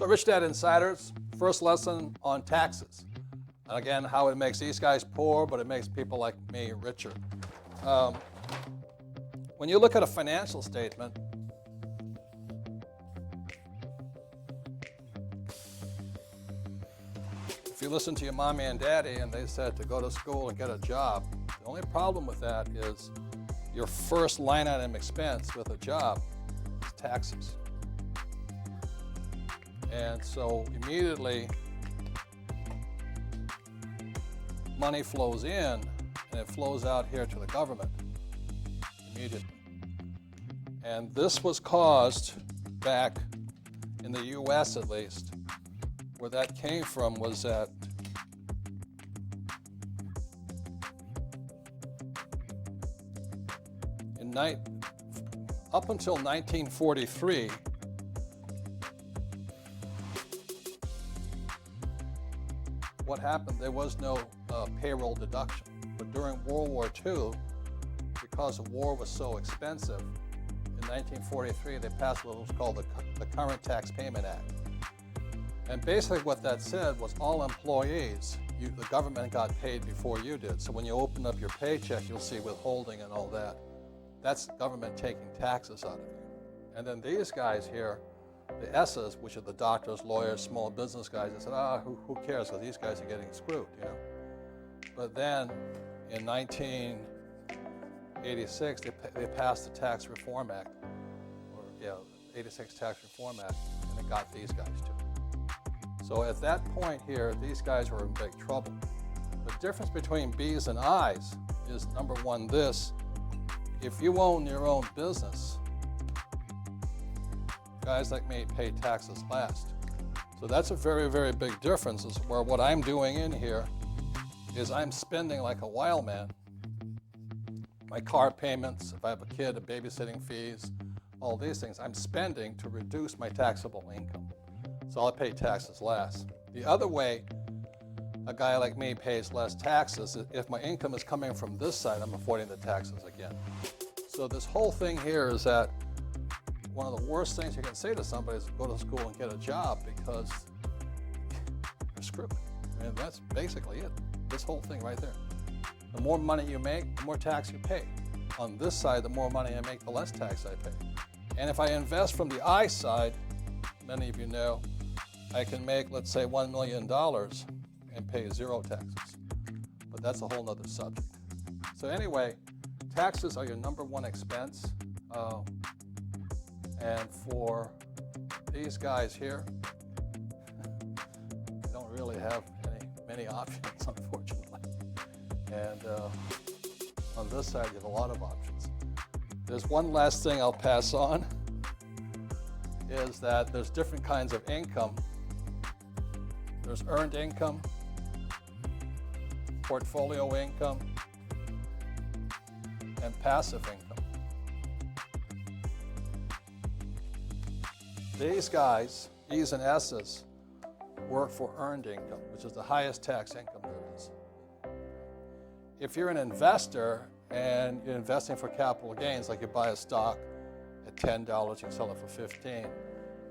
So Rich Dad Insiders, first lesson on taxes. And again, how it makes these guys poor, but it makes people like me richer. When you look at a financial statement, if you listen to your mommy and daddy and they said to go to school and get a job, the only problem with that is your first line item expense with a job is taxes. And so immediately money flows in and it flows out here to the government immediately. And this was caused back in the US at least. Where that came from was that up until 1943, what happened, there was no payroll deduction. But during World War II, because the war was so expensive, in 1943 they passed what was called the Current Tax Payment Act. And basically what that said was all employees, the government got paid before you did. So when you open up your paycheck, you'll see withholding and all that. That's government taking taxes out of you. And then these guys here, the S's, which are the doctors, lawyers, small business guys, they said, who cares, because these guys are getting screwed, you know. But then in 1986, they passed the Tax Reform Act, 86 Tax Reform Act, and it got these guys too. So at that point here, these guys were in big trouble. The difference between B's and I's is, number one, this. If you own your own business, guys like me pay taxes last. So that's a very, very big difference, is where what I'm doing in here is I'm spending like a wild man. My car payments, if I have a kid, babysitting fees, all these things, I'm spending to reduce my taxable income. So I'll pay taxes last. The other way a guy like me pays less taxes, if my income is coming from this side, I'm avoiding the taxes again. So this whole thing here is that one of the worst things you can say to somebody is go to school and get a job, because you're screwed. And that's basically it. This whole thing right there. The more money you make, the more tax you pay. On this side, the more money I make, the less tax I pay. And if I invest from the I side, many of you know, I can make, let's say, $1 million and pay 0 taxes. But that's a whole nother subject. So anyway, taxes are your number one expense. And for these guys here, you don't really have many options, unfortunately. And on this side, you have a lot of options. There's one last thing I'll pass on, is that there's different kinds of income. There's earned income, portfolio income, and passive income. These guys, E's and S's, work for earned income, which is the highest tax income there is. If you're an investor and you're investing for capital gains, like you buy a stock at $10, you sell it for $15,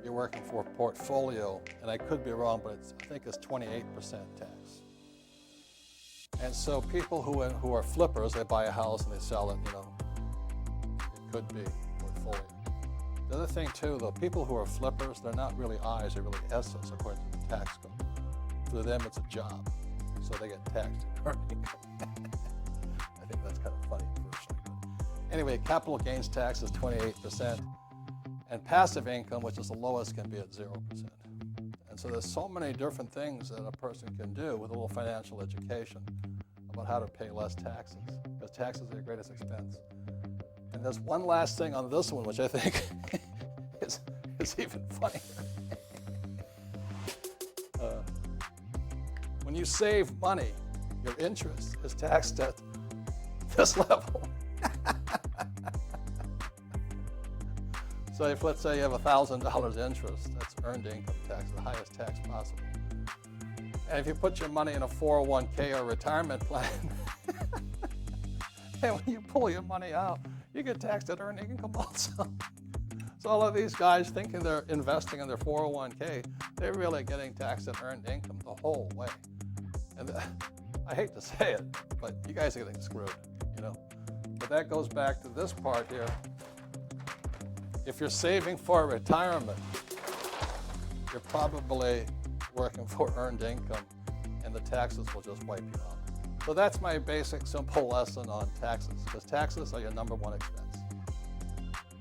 you're working for a portfolio, and I could be wrong, but I think it's 28% tax. And so people who are flippers, they buy a house and they sell it, you know, it could be portfolio. The other thing too, though, people who are flippers, they're not really I's, they're really S's according to the tax code. For them, it's a job, so they get taxed at earned income. I think that's kind of funny personally. But anyway, capital gains tax is 28%, and passive income, which is the lowest, can be at 0%. And so there's so many different things that a person can do with a little financial education about how to pay less taxes, because taxes are your greatest expense. And there's one last thing on this one, which I think is even funnier. When you save money, your interest is taxed at this level. So if, let's say, you have $1,000 interest, that's earned income tax, the highest tax possible. And if you put your money in a 401k or retirement plan, and when you pull your money out, you get taxed at earned income also. So all of these guys thinking they're investing in their 401k, they're really getting taxed and earned income the whole way. And I hate to say it, but you guys are getting screwed, you know. But that goes back to this part here. If you're saving for retirement, you're probably working for earned income, and the taxes will just wipe you out. So that's my basic, simple lesson on taxes, because taxes are your number one expense.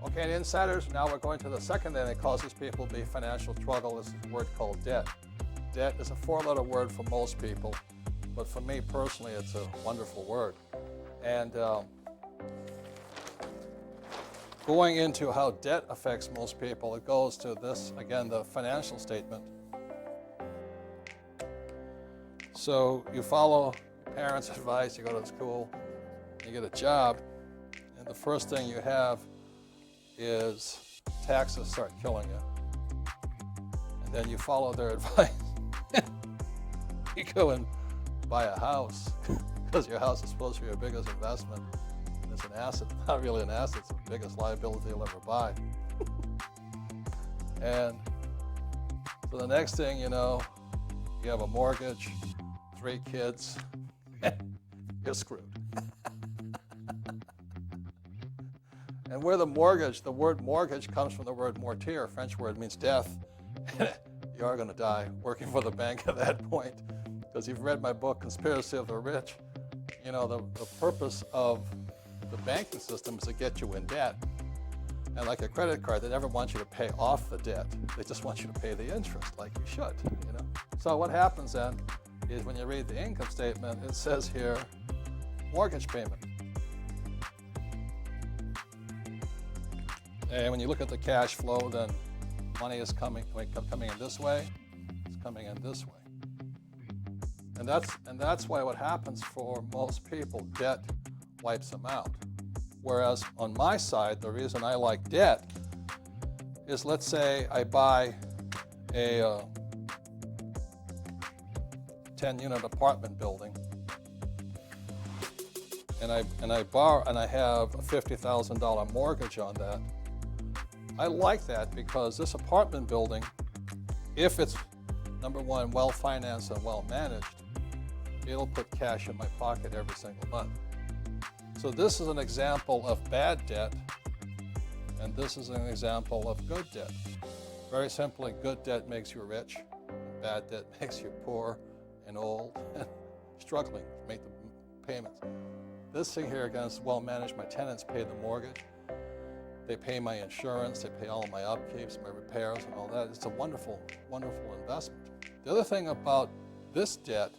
Okay, and insiders, now we're going to the second thing that causes people to be financial struggle. This is a word called debt. Debt is a four-letter word for most people, but for me personally, it's a wonderful word. And going into how debt affects most people, it goes to this, again, the financial statement. So you follow your parents' advice, you go to school, you get a job, and the first thing you have is taxes start killing you. And then you follow their advice. You go and buy a house because your house is supposed to be your biggest investment. And it's an asset, not really an asset, it's the biggest liability you'll ever buy. And so the next thing you know, you have a mortgage, 3 kids, you're screwed. And where the word mortgage comes from the word mortier, French word means death. You are going to die working for the bank at that point. Because you've read my book, Conspiracy of the Rich. You know, the purpose of the banking system is to get you in debt. And like a credit card, they never want you to pay off the debt. They just want you to pay the interest like you should, you know. So what happens then is when you read the income statement, it says here, mortgage payment. And when you look at the cash flow, then money is coming in this way, it's coming in this way. And that's why what happens for most people, debt wipes them out. Whereas on my side, the reason I like debt is, let's say I buy a 10-unit apartment building, and I borrow, and I have a $50,000 mortgage on that. I like that because this apartment building, if it's, number one, well-financed and well-managed, it'll put cash in my pocket every single month. So this is an example of bad debt, and this is an example of good debt. Very simply, good debt makes you rich, and bad debt makes you poor and old and struggling to make the payments. This thing here, again, is well-managed. My tenants pay the mortgage. They pay my insurance, they pay all of my upkeeps, my repairs, and all that. It's a wonderful, wonderful investment. The other thing about this debt,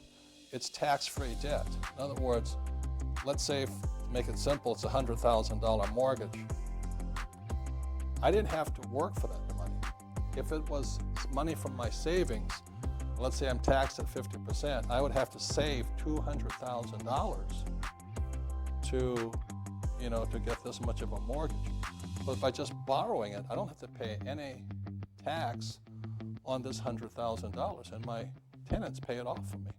it's tax-free debt. In other words, let's say, to make it simple, it's a $100,000 mortgage. I didn't have to work for that money. If it was money from my savings, let's say I'm taxed at 50%, I would have to save $200,000 to get this much of a mortgage. But by just borrowing it, I don't have to pay any tax on this $100,000, and my tenants pay it off for me.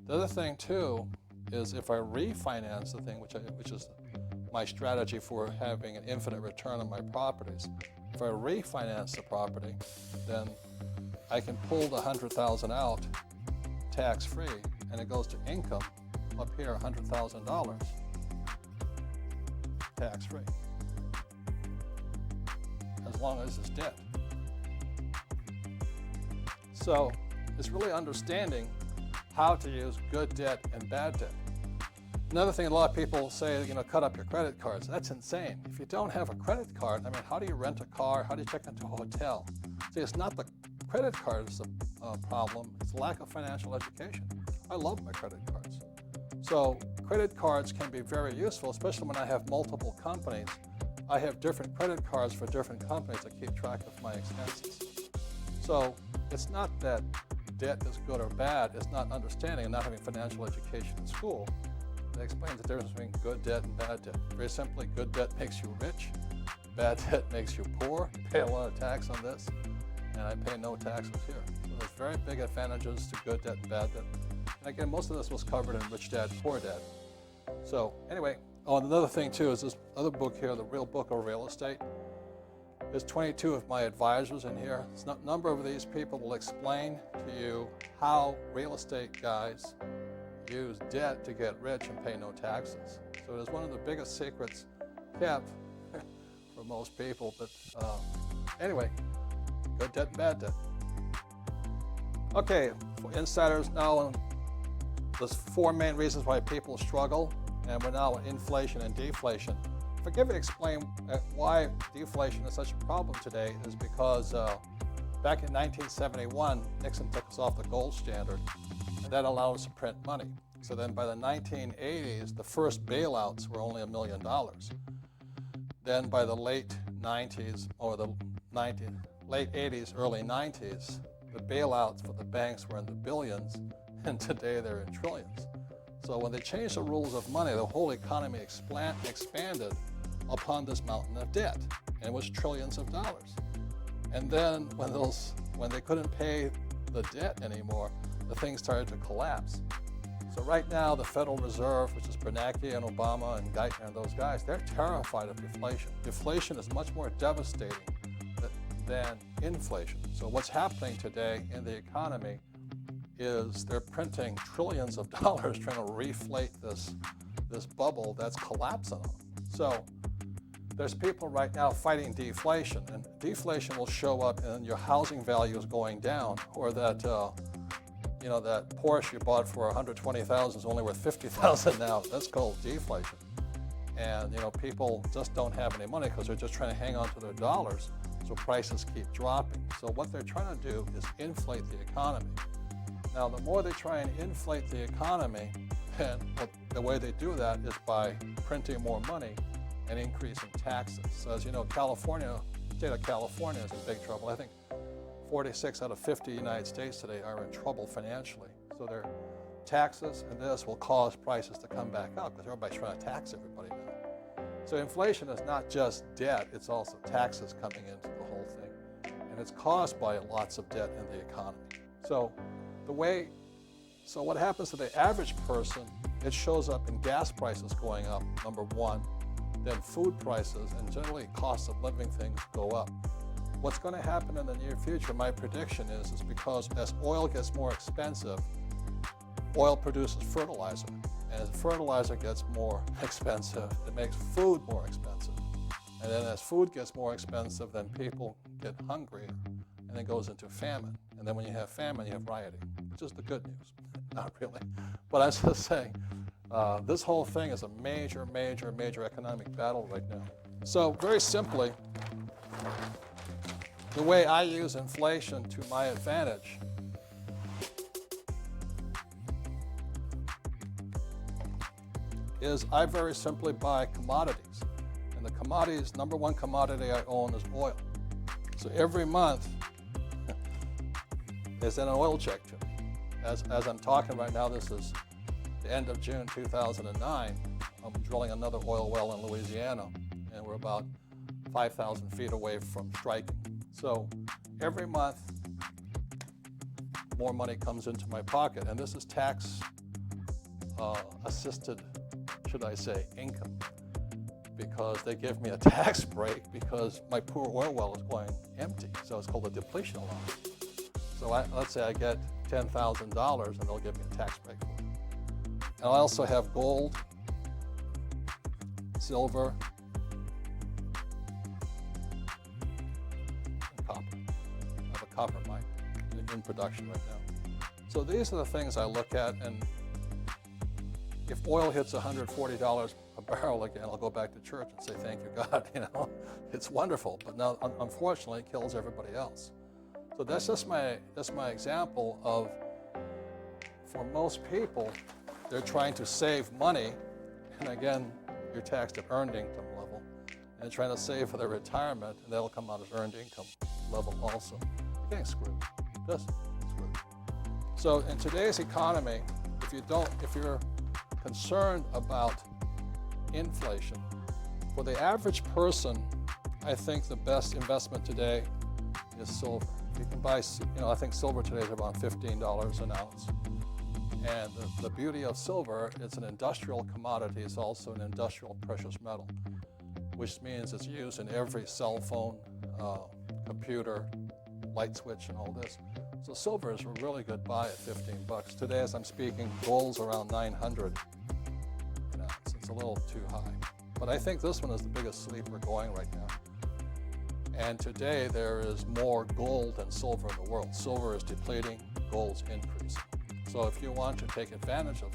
The other thing too is if I refinance the thing, which is my strategy for having an infinite return on my properties. If I refinance the property, then I can pull the $100,000 out tax-free, and it goes to income up here, $100,000 tax-free, as long as it's debt. So it's really understanding how to use good debt and bad debt. Another thing, a lot of people say, cut up your credit cards. That's insane. If you don't have a credit card, how do you rent a car? How do you check into a hotel? See, it's not the credit card is the problem. It's lack of financial education. I love my credit cards. So credit cards can be very useful, especially when I have multiple companies. I have different credit cards for different companies that keep track of my expenses. So it's not that debt is good or bad. It's not understanding and not having financial education in school. It explains the difference between good debt and bad debt. Very simply, good debt makes you rich. Bad debt makes you poor. You pay a lot of tax on this, and I pay no taxes here. So there's very big advantages to good debt and bad debt. And again, most of this was covered in Rich Dad, Poor Dad. So anyway, and another thing too is this other book here, The Real Book of Real Estate. There's 22 of my advisors in here. A number of these people will explain to you how real estate guys use debt to get rich and pay no taxes. So it is one of the biggest secrets kept for most people. But anyway, good debt and bad debt. Okay, for insiders now, there's 4 main reasons why people struggle, and we're now in inflation and deflation. Forgive me to explain why deflation is such a problem today is because back in 1971, Nixon took us off the gold standard, and that allowed us to print money. So then by the 1980s, the first bailouts were only $1 million. Then by the late 90s, or the late 80s, early 90s, the bailouts for the banks were in the billions, and today they're in trillions. So when they changed the rules of money, the whole economy expanded upon this mountain of debt, and it was trillions of dollars. And then when they couldn't pay the debt anymore, the thing started to collapse. So right now, the Federal Reserve, which is Bernanke and Obama and Geithner and those guys, they're terrified of deflation. Deflation is much more devastating than inflation. So what's happening today in the economy is they're printing trillions of dollars trying to reflate this bubble that's collapsing them. So there's people right now fighting deflation, and deflation will show up in your housing values going down, or that that Porsche you bought for $120,000 is only worth $50,000 now. That's called deflation. And people just don't have any money because they're just trying to hang on to their dollars, so prices keep dropping. So what they're trying to do is inflate the economy. Now, the more they try and inflate the economy, and the way they do that is by printing more money and increasing taxes. So as you know, the state of California is in big trouble. I think 46 out of 50 United States today are in trouble financially. So their taxes and this will cause prices to come back up because everybody's trying to tax everybody now. So inflation is not just debt, it's also taxes coming into the whole thing. And it's caused by lots of debt in the economy. So what happens to the average person, it shows up in gas prices going up, number one, then food prices, and generally costs of living things go up. What's going to happen in the near future, my prediction is because as oil gets more expensive, oil produces fertilizer. And as fertilizer gets more expensive, it makes food more expensive. And then as food gets more expensive, then people get hungrier, and it goes into famine. And then when you have famine, you have rioting, which is the good news. Not really. But I'm just saying, this whole thing is a major, major, major economic battle right now. So very simply, the way I use inflation to my advantage is I very simply buy commodities. And the commodities, number one commodity I own is oil. So every month, there's an oil check to me. As I'm talking right now, this is the end of June 2009. I'm drilling another oil well in Louisiana, and we're about 5,000 feet away from striking. So every month, more money comes into my pocket, and this is tax assisted, should I say, income, because they give me a tax break because my poor oil well is going empty. So it's called a depletion allowance. So let's say I get $10,000 and they'll give me a tax break for it. And I also have gold, silver, and copper. I have a copper mine in production right now. So these are the things I look at, and if oil hits $140 a barrel again, I'll go back to church and say, thank you, God, it's wonderful. But now, unfortunately, it kills everybody else. So that's just my example of, for most people, they're trying to save money, and again, you're taxed at earned income level, and trying to save for their retirement, and that'll come out as earned income level also. You're getting screwed, just screwed. So in today's economy, if you're concerned about inflation, for the average person, I think the best investment today is silver. You can buy, I think silver today is around $15 an ounce. And the beauty of silver, it's an industrial commodity. It's also an industrial precious metal, which means it's used in every cell phone, computer, light switch, and all this. So silver is a really good buy at 15 bucks. Today, as I'm speaking, gold's around 900. It's a little too high. But I think this one is the biggest sleeper going right now. And today, there is more gold than silver in the world. Silver is depleting, gold's increasing. So if you want to take advantage of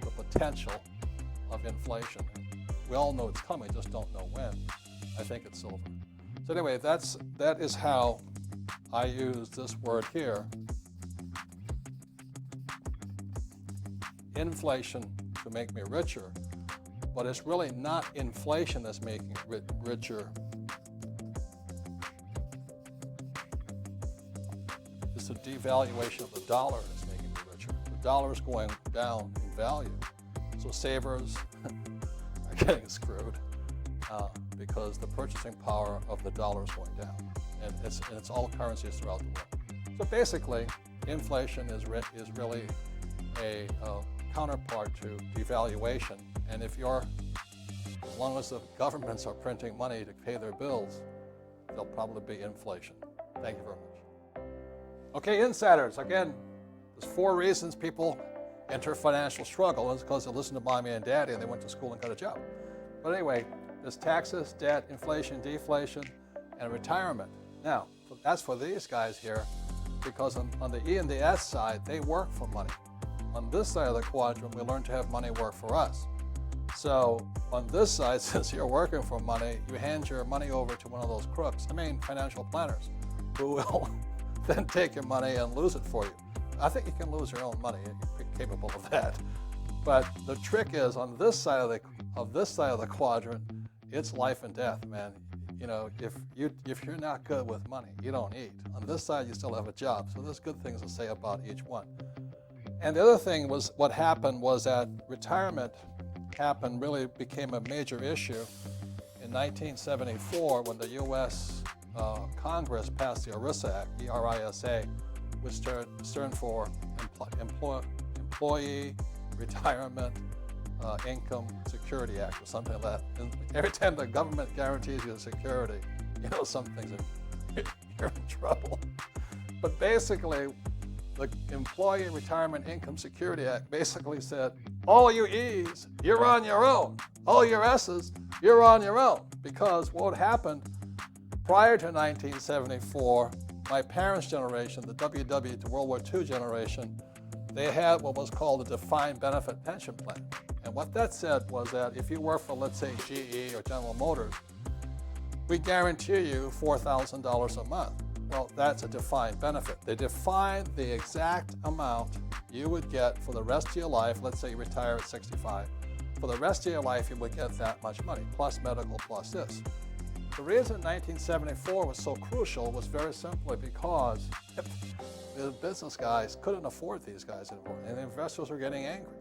the potential of inflation, we all know it's coming, just don't know when, I think it's silver. So anyway, that is how I use this word here, inflation, to make me richer, but it's really not inflation that's making me richer. It's the devaluation of the dollar that's making me richer. The dollar is going down in value, so savers are getting screwed because the purchasing power of the dollar is going down, and it's all currencies throughout the world. So basically, inflation is really a counterpart to devaluation, and as long as the governments are printing money to pay their bills, there'll probably be inflation. Thank you very much. Okay, insiders, again, there's 4 reasons people enter financial struggle. It's because they listen to mommy and daddy and they went to school and got a job. But anyway, there's taxes, debt, inflation, deflation, and retirement. Now, that's for these guys here, because on the E and the S side, they work for money. On this side of the quadrant, we learn to have money work for us. So on this side, since you're working for money, you hand your money over to one of those crooks, financial planners, who will then take your money and lose it for you. I think you can lose your own money. You're capable of that. But the trick is, on this side of the quadrant, it's life and death, man. If you're not good with money, you don't eat. On this side, you still have a job. So there's good things to say about each one. And the other thing was, what happened was that retirement really became a major issue in 1974 when the U.S. Congress passed the ERISA Act, E-R-I-S-A, which stood for Employee Retirement Income Security Act, or something like that. And every time the government guarantees you security, some things you're in trouble. But basically, the Employee Retirement Income Security Act basically said, all you E's, you're on your own. All your S's, you're on your own. Because what happened prior to 1974, my parents' generation, the WW to World War II generation, they had what was called a defined benefit pension plan. And what that said was that if you work for, let's say, GE or General Motors, we guarantee you $4,000 a month. Well, that's a defined benefit. They defined the exact amount you would get for the rest of your life. Let's say you retire at 65. For the rest of your life, you would get that much money, plus medical, plus this. The reason 1974 was so crucial was very simply because the business guys couldn't afford these guys anymore, and the investors were getting angry.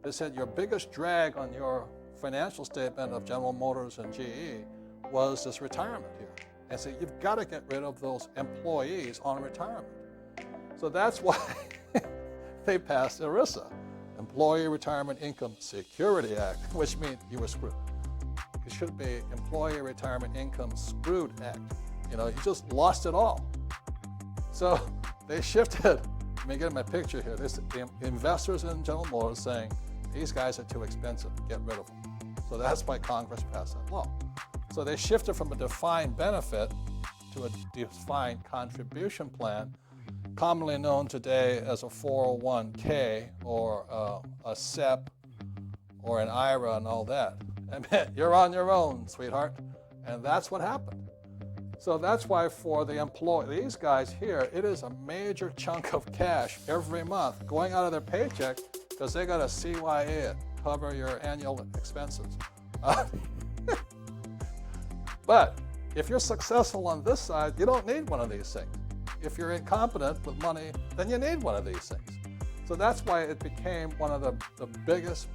They said your biggest drag on your financial statement of General Motors and GE was this retirement here. And so you've got to get rid of those employees on retirement. So that's why they passed ERISA, Employee Retirement Income Security Act, which means you were screwed. It should be Employee Retirement Income Screwed Act. You just lost it all. So they shifted. Let me get my picture here. There's the investors in General Motors saying, these guys are too expensive, get rid of them. So that's why Congress passed that law. So they shifted from a defined benefit to a defined contribution plan, commonly known today as a 401k or a SEP or an IRA and all that. And you're on your own, sweetheart. And that's what happened. So that's why for the these guys here, it is a major chunk of cash every month going out of their paycheck because they got to CYA it, cover your annual expenses. But if you're successful on this side, you don't need one of these things. If you're incompetent with money, then you need one of these things. So that's why it became one of the biggest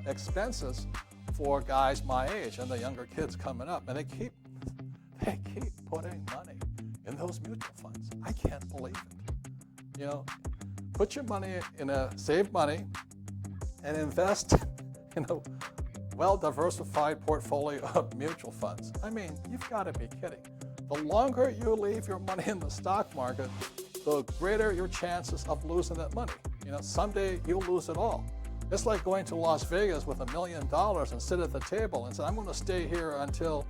expenses for guys my age and the younger kids coming up. And they keep putting money in those mutual funds. I can't believe it. Put your money save money and invest, well-diversified portfolio of mutual funds. I mean, you've got to be kidding. The longer you leave your money in the stock market, the greater your chances of losing that money. You know, someday you'll lose it all. It's like going to Las Vegas with $1 million and sit at the table and say, I'm going to stay here until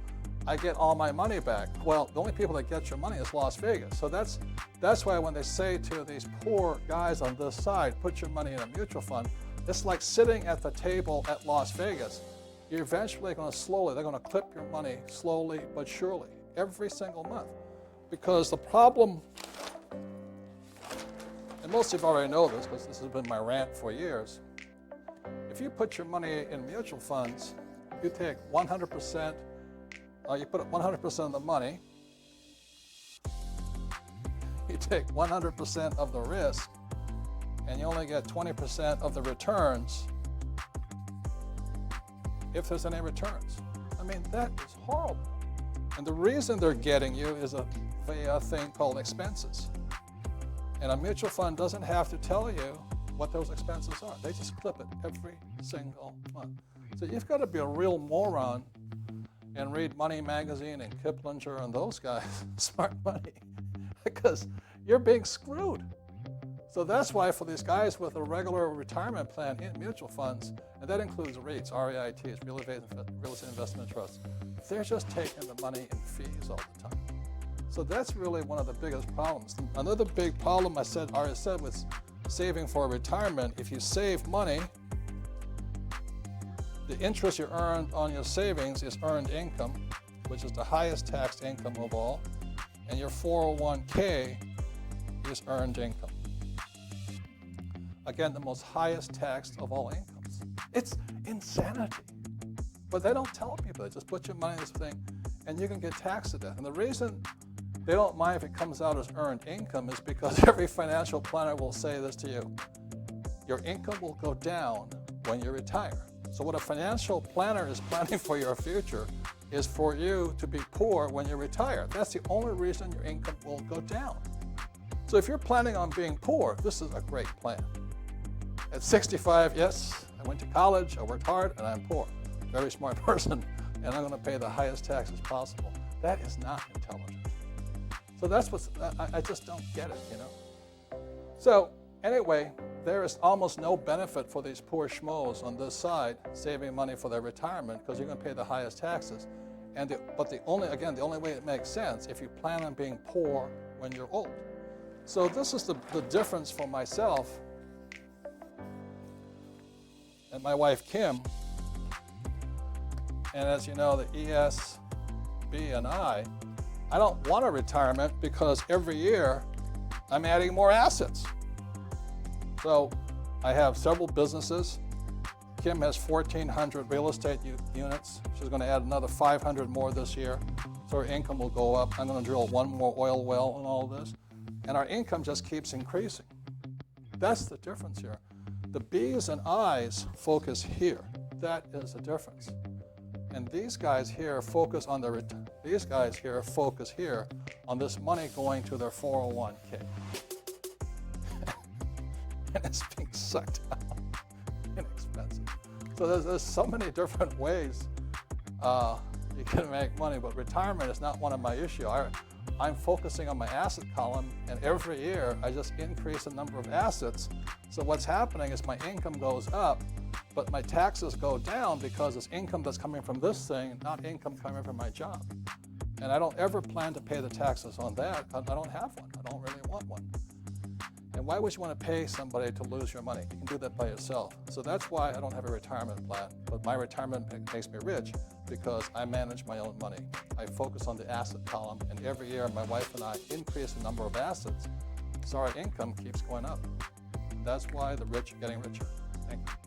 I get all my money back. Well, the only people that get your money is Las Vegas. So that's why when they say to these poor guys on this side, put your money in a mutual fund, it's like sitting at the table at Las Vegas. You're eventually going to they're going to clip your money slowly but surely, every single month. Because the problem, and most of you already know this because this has been my rant for years, if you put your money in mutual funds, you take 100%, you put 100% of the money, you take 100% of the risk, and you only get 20% of the returns if there's any returns. I mean, that is horrible. And the reason they're getting you is a thing called expenses. And a mutual fund doesn't have to tell you what those expenses are. They just clip it every single month. So you've got to be a real moron and read Money Magazine and Kiplinger and those guys, Smart Money, because you're being screwed. So that's why for these guys with a regular retirement plan in mutual funds, and that includes REITs, REITs, real estate investment trusts, they're just taking the money in fees all the time. So that's really one of the biggest problems. Another big problem I already said with saving for retirement, if you save money, the interest you earn on your savings is earned income, which is the highest taxed income of all, and your 401k is earned income. Again, the most highest taxed of all incomes. It's insanity. But they don't tell people. They just put your money in this thing and you can get taxed to death. And the reason they don't mind if it comes out as earned income is because every financial planner will say this to you. Your income will go down when you retire. So what a financial planner is planning for your future is for you to be poor when you retire. That's the only reason your income will go down. So if you're planning on being poor, this is a great plan. At 65, yes, I went to college, I worked hard, and I'm poor. Very smart person, and I'm going to pay the highest taxes possible. That is not intelligent. So that's I just don't get it, you know. So anyway, there is almost no benefit for these poor schmoes on this side saving money for their retirement because you're going to pay the highest taxes. But the only way it makes sense if you plan on being poor when you're old. So this is the difference for myself and my wife Kim. And as you know, the ESB and I don't want a retirement because every year I'm adding more assets. So I have several businesses. Kim has 1,400 real estate units. She's going to add another 500 more this year. So her income will go up. I'm going to drill one more oil well and all this. And our income just keeps increasing. That's the difference here. The B's and I's focus here. That is the difference. And these guys here focus on these guys here focus here on this money going to their 401k. And it's being sucked out. Inexpensive. So there's so many different ways you can make money, but retirement is not one of my issues. I'm focusing on my asset column, and every year I just increase the number of assets. So what's happening is my income goes up, but my taxes go down because it's income that's coming from this thing, not income coming from my job. And I don't ever plan to pay the taxes on that. I don't have one. I don't really want one. And why would you want to pay somebody to lose your money? You can do that by yourself. So that's why I don't have a retirement plan. But my retirement makes me rich because I manage my own money. I focus on the asset column, and every year my wife and I increase the number of assets, so our income keeps going up. That's why the rich are getting richer. Thank you.